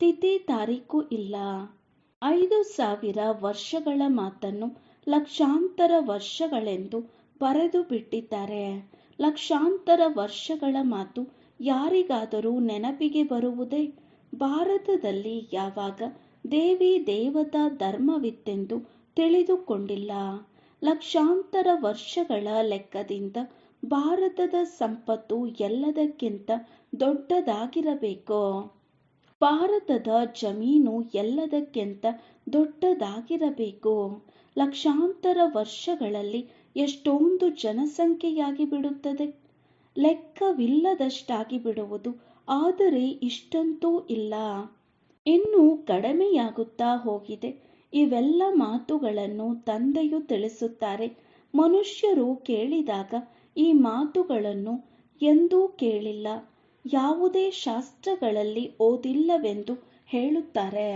A: ತಿಥಿ ತಾರೀಕು ಇಲ್ಲ. 5000 ವರ್ಷಗಳ ಮಾತನ್ನು ಲಕ್ಷಾಂತರ ವರ್ಷಗಳೆಂದು ಬರೆದು ಬಿಟ್ಟಿದ್ದಾರೆ. ಲಕ್ಷಾಂತರ ವರ್ಷಗಳ ಮಾತು ಯಾರಿಗಾದರೂ ನೆನಪಿಗೆ ಬರುವುದೇ? ಭಾರತದಲ್ಲಿ ಯಾವಾಗ ದೇವಿ ದೇವತಾ ಧರ್ಮವಿತ್ತೆಂದು ತಿಳಿದುಕೊಂಡಿಲ್ಲ. ಲಕ್ಷಾಂತರ ವರ್ಷಗಳ ಲೆಕ್ಕದಿಂದ ಭಾರತದ ಸಂಪತ್ತು ಎಲ್ಲದಕ್ಕಿಂತ ದೊಡ್ಡದಾಗಿರಬೇಕು. ಭಾರತದ ಜಮೀನು ಎಲ್ಲದಕ್ಕಿಂತ ದೊಡ್ಡದಾಗಿರಬೇಕು. ಲಕ್ಷಾಂತರ ವರ್ಷಗಳಲ್ಲಿ ಎಷ್ಟೊಂದು ಜನಸಂಖ್ಯೆಯಾಗಿ ಬಿಡುತ್ತದೆ, ಲೆಕ್ಕವಿಲ್ಲದಷ್ಟಾಗಿ ಬಿಡುವುದು. ಆದರೆ ಇಷ್ಟಂತೂ ಇಲ್ಲ, ಇನ್ನೂ ಕಡಿಮೆಯಾಗುತ್ತಾ ಹೋಗಿದೆ. ಇವೆಲ್ಲ ಮಾತುಗಳನ್ನು ತಂದೆಯು ತಿಳಿಸುತ್ತಾರೆ. ಮನುಷ್ಯರು ಕೇಳಿದಾಗ ಈ ಮಾತುಗಳನ್ನು ಎಂದೂ ಕೇಳಿಲ್ಲ, ಯಾವುದೇ ಶಾಸ್ತ್ರಗಳಲ್ಲಿ ಓದಿಲ್ಲವೆಂದು ಹೇಳುತ್ತಾರೆ.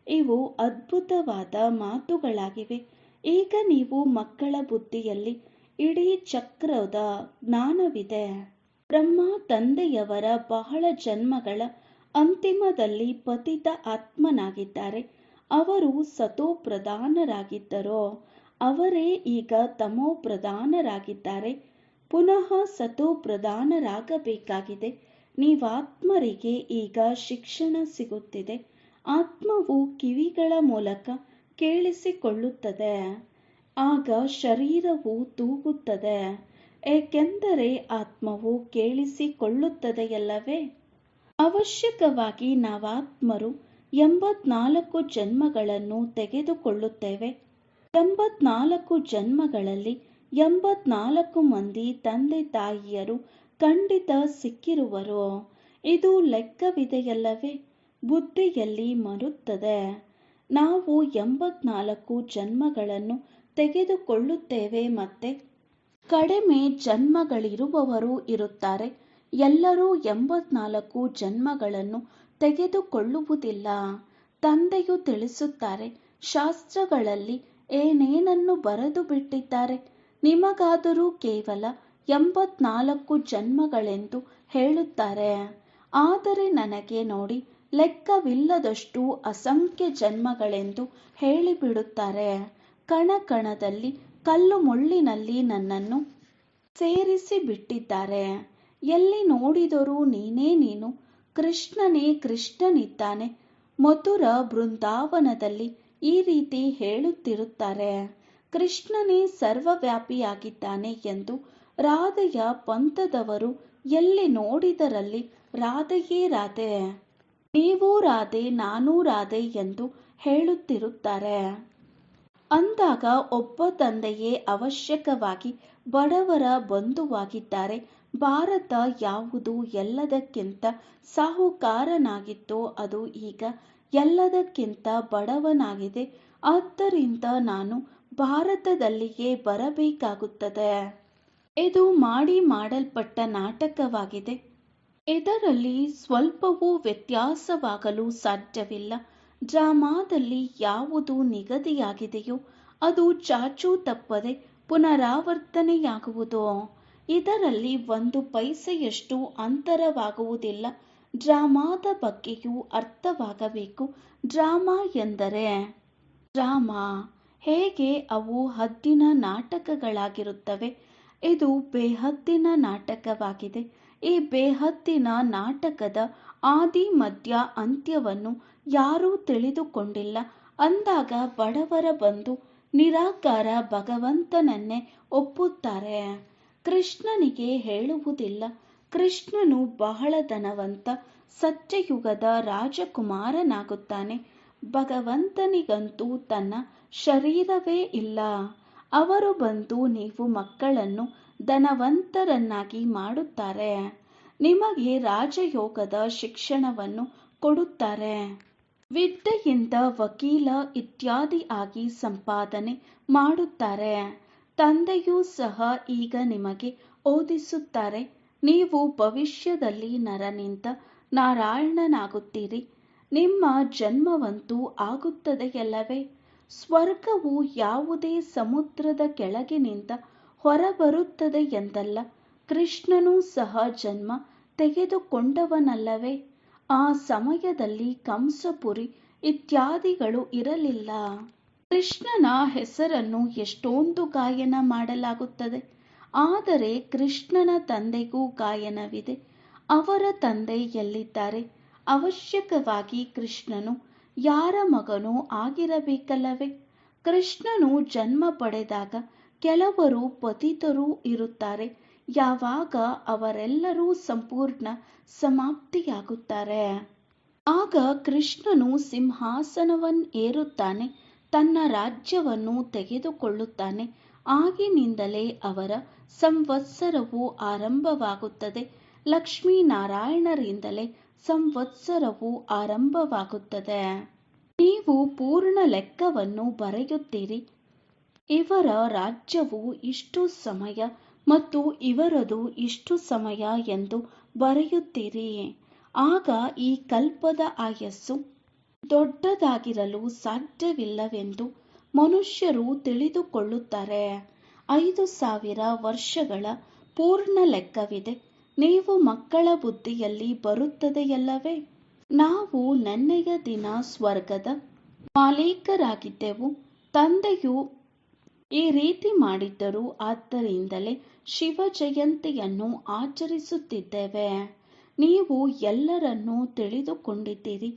A: ಇವು ಅದ್ಭುತವಾದ ಮಾತುಗಳಾಗಿವೆ. ಈಗ ನೀವು ಮಕ್ಕಳ ಬುದ್ಧಿಯಲ್ಲಿ ಇಡೀ ಚಕ್ರದ ಜ್ಞಾನವಿದೆ. ಬ್ರಹ್ಮ ತಂದೆಯವರ ಬಹಳ ಜನ್ಮಗಳ ಅಂತಿಮದಲ್ಲಿ ಪತಿತ ಆತ್ಮನಾಗಿದ್ದಾರೆ. ಅವರು ಸತೋ ಪ್ರಧಾನರಾಗಿದ್ದರೋ ಅವರೇ ಈಗ ತಮೋ ಪ್ರಧಾನರಾಗಿದ್ದಾರೆ. ಪುನಃ ಸತೋ ಪ್ರಧಾನರಾಗಬೇಕಾಗಿದೆ. ನೀವಾತ್ಮರಿಗೆ ಈಗ ಶಿಕ್ಷಣ ಸಿಗುತ್ತಿದೆ. ಆತ್ಮವು ಕಿವಿಗಳ ಮೂಲಕ ಕೇಳಿಸಿಕೊಳ್ಳುತ್ತದೆ. ಆಗ ಶರೀರವು ತೂಗುತ್ತದೆ, ಏಕೆಂದರೆ ಆತ್ಮವು ಕೇಳಿಸಿಕೊಳ್ಳುತ್ತದೆಯಲ್ಲವೇ. ಅವಶ್ಯಕವಾಗಿ ನಾವಾತ್ಮರು 84 ಜನ್ಮಗಳನ್ನು ತೆಗೆದುಕೊಳ್ಳುತ್ತೇವೆ. 84 ಜನ್ಮಗಳಲ್ಲಿ 84 ಮಂದಿ ತಂದೆ ತಾಯಿಯರು ಖಂಡಿತ ಸಿಕ್ಕಿರುವರು. ಇದು ಲೆಕ್ಕವಿದೆಯಲ್ಲವೇ. ಬುದ್ಧಿಯಲ್ಲಿ ಮರುತ್ತದೆ. ನಾವು 84 ಜನ್ಮಗಳನ್ನು ತೆಗೆದುಕೊಳ್ಳುತ್ತೇವೆ. ಮತ್ತೆ ಕಡಿಮೆ ಜನ್ಮಗಳಿರುವವರು ಇರುತ್ತಾರೆ. ಎಲ್ಲರೂ 84 ಜನ್ಮಗಳನ್ನು ತೆಗೆದುಕೊಳ್ಳುವುದಿಲ್ಲ. ತಂದೆಯು ತಿಳಿಸುತ್ತಾರೆ, ಶಾಸ್ತ್ರಗಳಲ್ಲಿ ಏನೇನನ್ನು ಬರೆದು ಬಿಟ್ಟಿದ್ದಾರೆ. ನಿಮಗಾದರೂ ಕೇವಲ 84 ಜನ್ಮಗಳೆಂದು ಹೇಳುತ್ತಾರೆ. ಆದರೆ ನನಗೆ ನೋಡಿ, ಲೆಕ್ಕವಿಲ್ಲದಷ್ಟು ಅಸಂಖ್ಯ ಜನ್ಮಗಳೆಂದು ಹೇಳಿಬಿಡುತ್ತಾರೆ. ಕಣ ಕಣದಲ್ಲಿ ಕಲ್ಲು ಮುಳ್ಳಿನಲ್ಲಿ ನನ್ನನ್ನು ಸೇರಿಸಿ ಬಿಟ್ಟಿದ್ದಾರೆ. ಎಲ್ಲಿ ನೋಡಿದರೂ ನೀನೇ ನೀನು, ಕೃಷ್ಣನೇ ಕೃಷ್ಣನಿದ್ದಾನೆ. ಮಥುರ ಬೃಂದಾವನದಲ್ಲಿ ಈ ರೀತಿ ಹೇಳುತ್ತಿರುತ್ತಾರೆ. ಕೃಷ್ಣನೇ ಸರ್ವವ್ಯಾಪಿಯಾಗಿದ್ದಾನೆ ಎಂದು. ರಾಧೆಯ ಪಂಥದವರು ಎಲ್ಲಿ ನೋಡಿದರಲ್ಲಿ ರಾಧೆಯೇ ರಾಧೆ, ನೀವೂ ರಾಧೆ ನಾನೂ ರಾಧೆ ಎಂದು ಹೇಳುತ್ತಿರುತ್ತಾರೆ. ಅಂದಾಗ ಒಬ್ಬ ತಂದೆಯೇ ಅವಶ್ಯಕವಾಗಿ ಬಡವರ ಬಂಧುವಾಗಿದ್ದಾರೆ. ಭಾರತ ಯಾವುದು ಎಲ್ಲದಕ್ಕಿಂತ ಸಾಹುಕಾರನಾಗಿತ್ತೋ ಅದು ಈಗ ಎಲ್ಲದಕ್ಕಿಂತ ಬಡವನಾಗಿದೆ. ಆದ್ದರಿಂದ ನಾನು ಭಾರತದಲ್ಲಿಯೇ ಬರಬೇಕಾಗುತ್ತದೆ. ಇದು ಮಾಡಲ್ಪಟ್ಟ ನಾಟಕವಾಗಿದೆ. ಇದರಲ್ಲಿ ಸ್ವಲ್ಪವೂ ವ್ಯತ್ಯಾಸವಾಗಲು ಸಾಧ್ಯವಿಲ್ಲ. ಡ್ರಾಮಾದಲ್ಲಿ ಯಾವುದು ನಿಗದಿಯಾಗಿದೆಯೋ ಅದು ಚಾಚೂ ತಪ್ಪದೆ ಪುನರಾವರ್ತನೆಯಾಗುವುದು. ಇದರಲ್ಲಿ ಒಂದು ಪೈಸೆಯಷ್ಟು ಅಂತರವಾಗುವುದಿಲ್ಲ. ಡ್ರಾಮಾದ ಬಗ್ಗೆಯೂ ಅರ್ಥವಾಗಬೇಕು. ಡ್ರಾಮಾ ಎಂದರೆ ಡ್ರಾಮಾ ಹೇಗೆ ಅವು ಹದ್ದಿನ ನಾಟಕಗಳಾಗಿರುತ್ತವೆ. ಇದು ಬೇಹದ್ದಿನ ನಾಟಕವಾಗಿದೆ. ಈ ಬೇಹದ್ದಿನ ನಾಟಕದ ಆದಿ ಮಧ್ಯ ಅಂತ್ಯವನ್ನು ಯಾರೂ ತಿಳಿದುಕೊಂಡಿಲ್ಲ. ಅಂದಾಗ ಬಡವರ ಬಂಧು ನಿರಾಕಾರ ಭಗವಂತನನ್ನೇ ಒಪ್ಪುತ್ತಾರೆ. ಕೃಷ್ಣನಿಗೆ ಹೇಳುವುದಿಲ್ಲ. ಕೃಷ್ಣನು ಬಹಳ ಧನವಂತ, ಸತ್ಯಯುಗದ ರಾಜಕುಮಾರನಾಗುತ್ತಾನೆ. ಭಗವಂತನಿಗಂತೂ ತನ್ನ ಶರೀರವೇ ಇಲ್ಲ. ಅವರು ಬಂದು ನೀವು ಮಕ್ಕಳನ್ನು ಧನವಂತರನ್ನಾಗಿ ಮಾಡುತ್ತಾರೆ. ನಿಮಗೆ ರಾಜಯೋಗದ ಶಿಕ್ಷಣವನ್ನು ಕೊಡುತ್ತಾರೆ. ವಿದ್ಯೆಯಿಂದ ವಕೀಲ ಇತ್ಯಾದಿ ಆಗಿ ಸಂಪಾದನೆ ಮಾಡುತ್ತಾರೆ. ತಂದೆಯೂ ಸಹ ಈಗ ನಿಮಗೆ ಓದಿಸುತ್ತಾರೆ. ನೀವು ಭವಿಷ್ಯದಲ್ಲಿ ನರನಿಂದ ನಾರಾಯಣನಾಗುತ್ತೀರಿ. ನಿಮ್ಮ ಜನ್ಮವಂತೂ ಆಗುತ್ತದೆಯಲ್ಲವೇ. ಸ್ವರ್ಗವು ಯಾವುದೇ ಸಮುದ್ರದ ಕೆಳಗಿನಿಂದ ಹೊರಬರುತ್ತದೆ ಎಂದಲ್ಲ. ಕೃಷ್ಣನೂ ಸಹ ಜನ್ಮ ತೆಗೆದುಕೊಂಡವನಲ್ಲವೇ. ಆ ಸಮಯದಲ್ಲಿ ಕಂಸಪುರಿ ಇತ್ಯಾದಿಗಳು ಇರಲಿಲ್ಲ. ಕೃಷ್ಣನ ಹೆಸರನ್ನು ಎಷ್ಟೊಂದು ಗಾಯನ ಮಾಡಲಾಗುತ್ತದೆ. ಆದರೆ ಕೃಷ್ಣನ ತಂದೆಗೂ ಗಾಯನವಿದೆ. ಅವರ ತಂದೆ ಎಲ್ಲಿದ್ದಾರೆ. ಅವಶ್ಯಕವಾಗಿ ಕೃಷ್ಣನು ಯಾರ ಮಗನೂ ಆಗಿರಬೇಕಲ್ಲವೇ. ಕೃಷ್ಣನು ಜನ್ಮ ಪಡೆದಾಗ ಕೆಲವರು ಪತಿತರೂ ಇರುತ್ತಾರೆ. ಯಾವಾಗ ಅವರೆಲ್ಲರೂ ಸಂಪೂರ್ಣ ಸಮಾಪ್ತಿಯಾಗುತ್ತಾರೆ ಆಗ ಕೃಷ್ಣನು ಸಿಂಹಾಸನವನ್ನೇರುತ್ತಾನೆ, ತನ್ನ ರಾಜ್ಯವನ್ನು ತೆಗೆದುಕೊಳ್ಳುತ್ತಾನೆ. ಆಗಿನಿಂದಲೇ ಅವರ ಸಂವತ್ಸರವು ಆರಂಭವಾಗುತ್ತದೆ. ಲಕ್ಷ್ಮೀನಾರಾಯಣರಿಂದಲೇ ಸಂವತ್ಸರವು ಆರಂಭವಾಗುತ್ತದೆ. ನೀವು ಪೂರ್ಣ ಲೆಕ್ಕವನ್ನು ಬರೆಯುತ್ತೀರಿ. ಇವರ ರಾಜ್ಯವು ಇಷ್ಟು ಸಮಯ ಮತ್ತು ಇವರದು ಇಷ್ಟು ಸಮಯ ಎಂದು ಬರೆಯುತ್ತೀರಿ. ಆಗ ಈ ಕಲ್ಪದ ಆಯಸ್ಸು ದೊಡ್ಡದಾಗಿರಲು ಸಾಧ್ಯವಿಲ್ಲವೆಂದು ಮನುಷ್ಯರು ತಿಳಿದುಕೊಳ್ಳುತ್ತಾರೆ. 5000 ವರ್ಷಗಳ ಪೂರ್ಣ ಲೆಕ್ಕವಿದೆ. ನೀವು ಮಕ್ಕಳ ಬುದ್ಧಿಯಲ್ಲಿ ಬರುತ್ತದೆಯಲ್ಲವೇ. ನಾವು ನೆನ್ನೆಯ ದಿನ ಸ್ವರ್ಗದ ಮಾಲೀಕರಾಗಿದ್ದೆವು. ತಂದೆಯು ಈ ರೀತಿ ಮಾಡಿದ್ದರು. ಆದ್ದರಿಂದಲೇ ಶಿವ ಜಯಂತಿಯನ್ನು ಆಚರಿಸುತ್ತಿದ್ದೇವೆ. ನೀವು ಎಲ್ಲರನ್ನೂ ತಿಳಿದುಕೊಂಡಿದ್ದೀರಿ.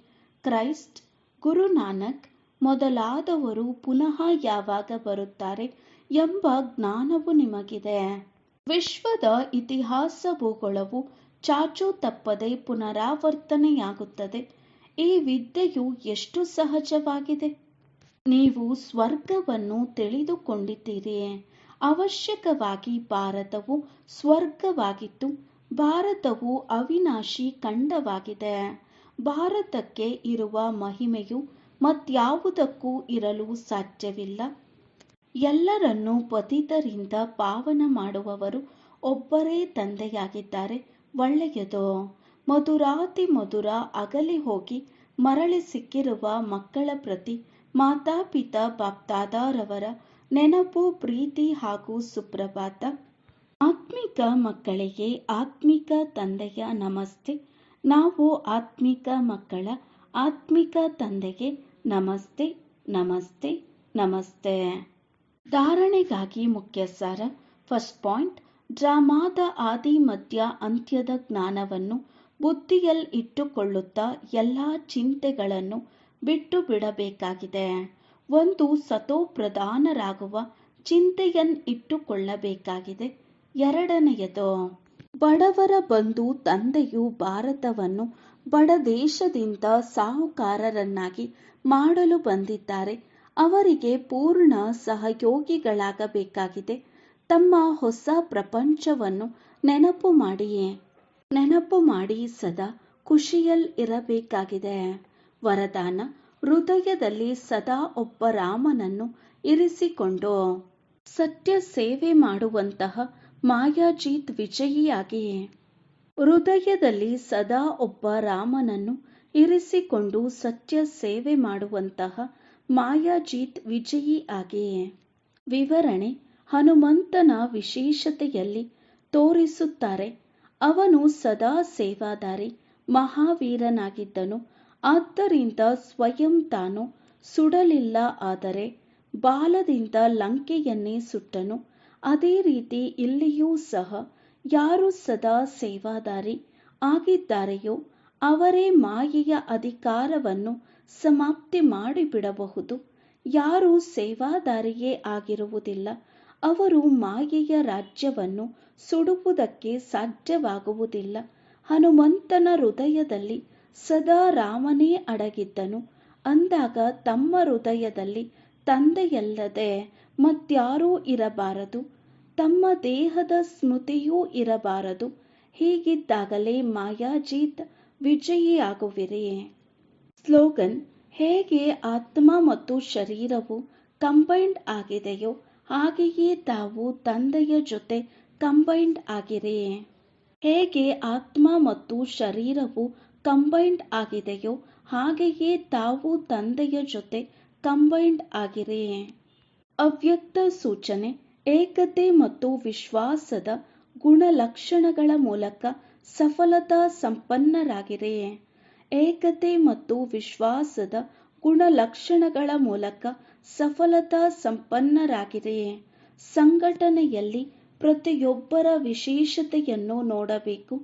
A: ಕ್ರೈಸ್ಟ್, ಗುರುನಾನಕ್ ಮೊದಲಾದವರು ಪುನಃ ಯಾವಾಗ ಬರುತ್ತಾರೆ ಎಂಬ ಜ್ಞಾನವು ನಿಮಗಿದೆ. ವಿಶ್ವದ ಇತಿಹಾಸ ಭೂಗೋಳವು ಚಾಚೂ ತಪ್ಪದೆ ಪುನರಾವರ್ತನೆಯಾಗುತ್ತದೆ. ಈ ವಿದ್ಯೆಯು ಎಷ್ಟು ಸಹಜವಾಗಿದೆ. ನೀವು ಸ್ವರ್ಗವನ್ನು ತಿಳಿದುಕೊಂಡಿದ್ದೀರಿ. ಅವಶ್ಯಕವಾಗಿ ಭಾರತವು ಸ್ವರ್ಗವಾಗಿತ್ತು. ಭಾರತವು ಅವಿನಾಶಿ ಖಂಡವಾಗಿದೆ. ಭಾರತಕ್ಕೆ ಇರುವ ಮಹಿಮೆಯು ಮತ್ಯಾವುದಕ್ಕೂ ಇರಲು ಸಾಧ್ಯವಿಲ್ಲ. ಎಲ್ಲರನ್ನೂ ಪತಿತರಿಂದ ಪಾವನ ಮಾಡುವವರು ಒಬ್ಬರೇ ತಂದೆಯಾಗಿದ್ದಾರೆ. ಒಳ್ಳೆಯದು. ಮಧುರಾತಿ ಮಧುರ ಅಗಲಿ ಹೋಗಿ ಮರಳಿ ಸಿಕ್ಕಿರುವ ಮಕ್ಕಳ ಪ್ರತಿ ಮಾತಾಪಿತಾ ಬಾಪ್ದಾದಾರವರ ನೆನಪು, ಪ್ರೀತಿ ಹಾಗೂ ಸುಪ್ರಭಾತ. ಆತ್ಮಿಕ ಮಕ್ಕಳಿಗೆ ಆತ್ಮಿಕ ತಂದೆಯ ನಮಸ್ತೆ. ನಾವು ಆತ್ಮಿಕ ಮಕ್ಕಳ ಆತ್ಮಿಕ ತಂದೆಗೆ ನಮಸ್ತೆ, ನಮಸ್ತೆ, ನಮಸ್ತೆ. ಧಾರಣೆಗಾಗಿ ಮುಖ್ಯ ಸಾರ. ಫಸ್ಟ್ ಪಾಯಿಂಟ್, ಡ್ರಾಮಾದ ಆದಿ ಮಧ್ಯ ಅಂತ್ಯದ ಜ್ಞಾನವನ್ನು ಬುದ್ಧಿಯಲ್ಲಿಟ್ಟುಕೊಳ್ಳುತ್ತಾ ಎಲ್ಲ ಚಿಂತೆಗಳನ್ನು ಬಿಟ್ಟು ಬಿಡಬೇಕಾಗಿದೆ. ಒಂದು ಸತೋಪ್ರಧಾನರಾಗುವ ಚಿಂತೆಯನ್ನಿಟ್ಟುಕೊಳ್ಳಬೇಕಾಗಿದೆ. ಎರಡನೆಯದು, ಬಡವರ ಬಂಧು ತಂದೆಯು ಭಾರತವನ್ನು ಬಡ ದೇಶದಿಂದ ಸಾಹುಕಾರರನ್ನಾಗಿ ಮಾಡಲು ಬಂದಿದ್ದಾರೆ. ಅವರಿಗೆ ಪೂರ್ಣ ಸಹಯೋಗಿಗಳಾಗಬೇಕಾಗಿದೆ. ತಮ್ಮ ಹೊಸ ಪ್ರಪಂಚವನ್ನು ನೆನಪು ಮಾಡಿ ಸದಾ ಖುಷಿಯಲ್ಲಿರಬೇಕಾಗಿದೆ. ವರದಾನ: ಹೃದಯದಲ್ಲಿ ಸದಾ ಒಬ್ಬ ರಾಮನನ್ನು ಇರಿಸಿಕೊಂಡು ಸತ್ಯ ಸೇವೆ ಮಾಡುವಂತಹ ಮಾಯಾಜೀತ್ ವಿಜಯಿಯಾಗಿ, ಹೃದಯದಲ್ಲಿ ಸದಾ ಒಬ್ಬ ರಾಮನನ್ನು ಇರಿಸಿಕೊಂಡು ಸತ್ಯ ಸೇವೆ ಮಾಡುವಂತಹ ಮಾಯಾಜೀತ್ ವಿಜಯಿ ಆಗಿ. ವಿವರಣೆ: ಹನುಮಂತನ ವಿಶೇಷತೆಯಲ್ಲಿ ತೋರಿಸುತ್ತಾರೆ. ಅವನು ಸದಾ ಸೇವಾದಾರಿ ಮಹಾವೀರನಾಗಿದ್ದನು. ಆದ್ದರಿಂದ ಸ್ವಯಂ ತಾನು ಸುಡಲಿಲ್ಲ, ಆದರೆ ಬಾಲದಿಂದ ಲಂಕೆಯನ್ನೇ ಸುಟ್ಟನು. ಅದೇ ರೀತಿ ಇಲ್ಲಿಯೂ ಸಹ ಯಾರು ಸದಾ ಸೇವಾದಾರಿ ಆಗಿದ್ದಾರೆಯೋ ಅವರೇ ಮಾಯೆಯ ಅಧಿಕಾರವನ್ನು ಸಮಾಪ್ತಿ ಮಾಡಿಬಿಡಬಹುದು. ಯಾರು ಸೇವಾದಾರಿಯೇ ಆಗಿರುವುದಿಲ್ಲ ಅವರು ಮಾಯೆಯ ರಾಜ್ಯವನ್ನು ಸುಡುವುದಕ್ಕೆ ಸಾಧ್ಯವಾಗುವುದಿಲ್ಲ. ಹನುಮಂತನ ಹೃದಯದಲ್ಲಿ ಸದಾ ರಾಮನೇ ಅಡಗಿದ್ದನು. ಅಂದಾಗ ತಮ್ಮ ಹೃದಯದಲ್ಲಿ ತಂದೆಯಲ್ಲದೆ ಮತ್ಯಾರೂ ಇರಬಾರದು, ತಮ್ಮ ದೇಹದ ಸ್ಮೃತಿಯೂ ಇರಬಾರದು. ಹೀಗಿದ್ದಾಗಲೇ ಮಾಯಾಜೀತ್ ವಿಜಯಿಯಾಗುವಿರಿ. ಸ್ಲೋಗನ್: ಹೇಗೆ ಆತ್ಮ ಮತ್ತು ಶರೀರವು ಕಂಬೈನ್ಡ್ ಆಗಿದೆಯೋ ಹಾಗೆಯೇ ತಾವು ತಂದೆಯ ಜೊತೆ ಕಂಬೈನ್ಡ್ ಆಗಿರಿ. ಹೇಗೆ ಆತ್ಮ ಮತ್ತು ಶರೀರವು ಕಂಬೈನ್ಡ್ ಆಗಿದೆಯೋ ಹಾಗೆಯೇ ತಾವು ತಂದೆಯ ಜೊತೆ ಕಂಬೈನ್ಡ್ ಆಗಿರಿ. ಅವ್ಯಕ್ತ ಸೂಚನೆ: ಏಕತೆ ಮತ್ತು ವಿಶ್ವಾಸದ ಗುಣಲಕ್ಷಣಗಳ ಮೂಲಕ ಸಫಲತಾ ಸಂಪನ್ನರಾಗಿರಿ. ಏಕತೆ ಮತ್ತು ವಿಶ್ವಾಸದ ಗುಣಲಕ್ಷಣಗಳ ಮೂಲಕ ಸಫಲತಾ ಸಂಪನ್ನರಾಗಿರಿ. ಸಂಘಟನೆಯಲ್ಲಿ ಪ್ರತಿಯೊಬ್ಬರ ವಿಶೇಷತೆಯನ್ನು ನೋಡಬೇಕು.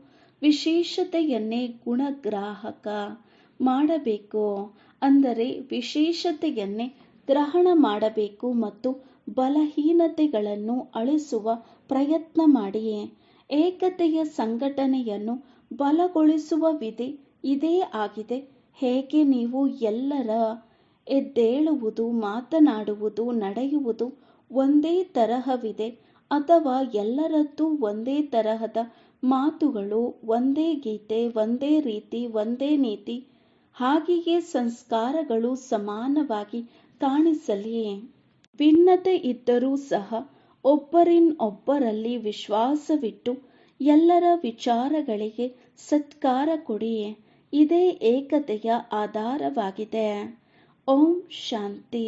A: ವಿಶೇಷತೆಯನ್ನೇ ಗುಣಗ್ರಾಹಕ ಮಾಡಬೇಕು. ಅಂದರೆ ವಿಶೇಷತೆಯನ್ನೇ ಗ್ರಹಣ ಮಾಡಬೇಕು ಮತ್ತು ಬಲಹೀನತೆಗಳನ್ನು ಅಳಿಸುವ ಪ್ರಯತ್ನ ಮಾಡಿ. ಏಕತೆಯ ಸಂಘಟನೆಯನ್ನು ಬಲಗೊಳಿಸುವ ವಿಧಿ ಇದೇ ಆಗಿದೆ. ಹೇಗೆ ನೀವು ಎಲ್ಲರ ಎದ್ದೇಳುವುದು, ಮಾತನಾಡುವುದು, ನಡೆಯುವುದು ಒಂದೇ ತರಹವಿದೆ ಅಥವಾ ಎಲ್ಲರದ್ದು ಒಂದೇ ತರಹದ ಮಾತುಗಳು, ಒಂದೇ ಗೀತೆ, ಒಂದೇ ರೀತಿ, ಒಂದೇ ನೀತಿ, ಹಾಗೆಯೇ ಸಂಸ್ಕಾರಗಳು ಸಮಾನವಾಗಿ ಕಾಣಿಸಲಿ. ಭಿನ್ನತೆ ಇದ್ದರೂ ಸಹ ಒಬ್ಬರಿನ್ನೊಬ್ಬರಲ್ಲಿ ವಿಶ್ವಾಸವಿಟ್ಟು ಎಲ್ಲರ ವಿಚಾರಗಳಿಗೆ ಸತ್ಕಾರ ಕೊಡಿ. ಇದೇ ಏಕತೆಯ ಆಧಾರವಾಗಿದೆ. ಓಂ ಶಾಂತಿ.